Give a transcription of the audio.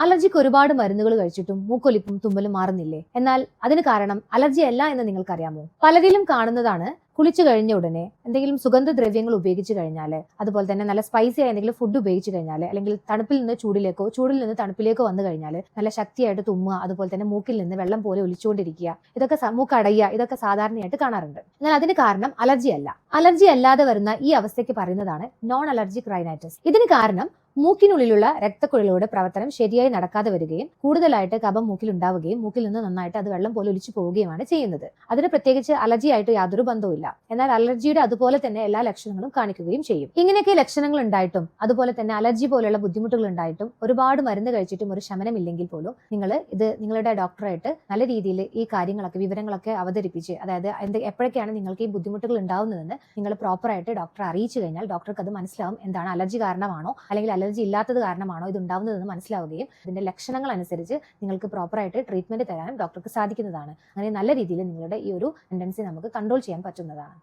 അലർജിക്ക് ഒരുപാട് മരുന്നുകൾ കഴിച്ചിട്ടും മൂക്കൊലിപ്പും തുമ്മലും മാറുന്നില്ലേ? എന്നാൽ അതിന് കാരണം അലർജി അല്ല എന്ന് നിങ്ങൾക്കറിയാമോ? പലരിലും കാണുന്നതാണ് കുളിച്ചു കഴിഞ്ഞ ഉടനെ എന്തെങ്കിലും സുഗന്ധദ്രവ്യങ്ങൾ ഉപയോഗിച്ചു കഴിഞ്ഞാൽ, അതുപോലെ തന്നെ നല്ല സ്പൈസി ആയ എന്തെങ്കിലും ഫുഡ് ഉപയോഗിച്ചു കഴിഞ്ഞാൽ, അല്ലെങ്കിൽ തണുപ്പിൽ നിന്ന് ചൂടിലേക്കോ ചൂടിൽ നിന്ന് തണുപ്പിലേക്കോ വന്നു കഴിഞ്ഞാൽ നല്ല ശക്തിയായിട്ട് തുമ്മുക, അതുപോലെ തന്നെ മൂക്കിൽ നിന്ന് വെള്ളം പോലെ ഒലിച്ചുകൊണ്ടിരിക്കുക, ഇതൊക്കെ മൂക്കടയുക, ഇതൊക്കെ സാധാരണയായിട്ട് കാണാറുണ്ട്. എന്നാൽ അതിന് കാരണം അലർജി അല്ല. അലർജി അല്ലാതെ വരുന്ന ഈ അവസ്ഥയ്ക്ക് പറയുന്നതാണ് നോൺ അലർജിക് റൈനൈറ്റിസ്. ഇതിന് കാരണം മൂക്കിനുള്ളിലുള്ള രക്തക്കുഴലുകളുടെ പ്രവർത്തനം ശരിയായി നടക്കാതെ വരികയും കൂടുതലായിട്ട് കഫം മൂക്കിൽ ഉണ്ടാവുകയും മൂക്കിൽ നിന്ന് നന്നായിട്ട് അത് വെള്ളം പോലെ ഒലിച്ചു പോവുകയുമാണ് ചെയ്യുന്നത്. അതിന് പ്രത്യേകിച്ച് അലർജി ആയിട്ട് യാതൊരു ബന്ധവുമില്ല. എന്നാൽ അലർജിയുടെ അതുപോലെ തന്നെ എല്ലാ ലക്ഷണങ്ങളും കാണിക്കുകയും ചെയ്യും. ഇങ്ങനെയൊക്കെ ലക്ഷണങ്ങൾ ഉണ്ടായിട്ടും അതുപോലെ തന്നെ അലർജി പോലെയുള്ള ബുദ്ധിമുട്ടുകൾ ഉണ്ടായിട്ടും ഒരുപാട് മരുന്ന് കഴിച്ചിട്ടും ഒരു ശമനമില്ലെങ്കിൽ പോലും നിങ്ങൾ ഇത് നിങ്ങളുടെ ഡോക്ടറായിട്ട് നല്ല രീതിയിൽ ഈ കാര്യങ്ങളൊക്കെ വിവരങ്ങളൊക്കെ അവതരിപ്പിച്ച്, അതായത് എപ്പോഴൊക്കെയാണ് നിങ്ങൾക്ക് ഈ ബുദ്ധിമുട്ടുകൾ ഉണ്ടാവുന്നതെന്ന് നിങ്ങൾ പ്രോപ്പറായിട്ട് ഡോക്ടറെ അറിയിച്ചു കഴിഞ്ഞാൽ ഡോക്ടർക്ക് അത് മനസ്സിലാവും എന്താണ് അലർജി കാരണമാണോ അല്ലെങ്കിൽ അലർജി ഇല്ലാത്തത് കാരണമാണോ ഇത് ഉണ്ടാവുന്നതെന്ന് മനസ്സിലാവുകയും ഇതിന്റെ ലക്ഷണങ്ങൾ അനുസരിച്ച് നിങ്ങൾക്ക് പ്രോപ്പറായിട്ട് ട്രീറ്റ്മെന്റ് തരാനും ഡോക്ടർക്ക് സാധിക്കുന്നതാണ്. അങ്ങനെ നല്ല രീതിയിൽ നിങ്ങളുടെ ഈ ഒരു ടെൻഡൻസി നമുക്ക് കൺട്രോൾ ചെയ്യാൻ പറ്റുന്നതാണ്.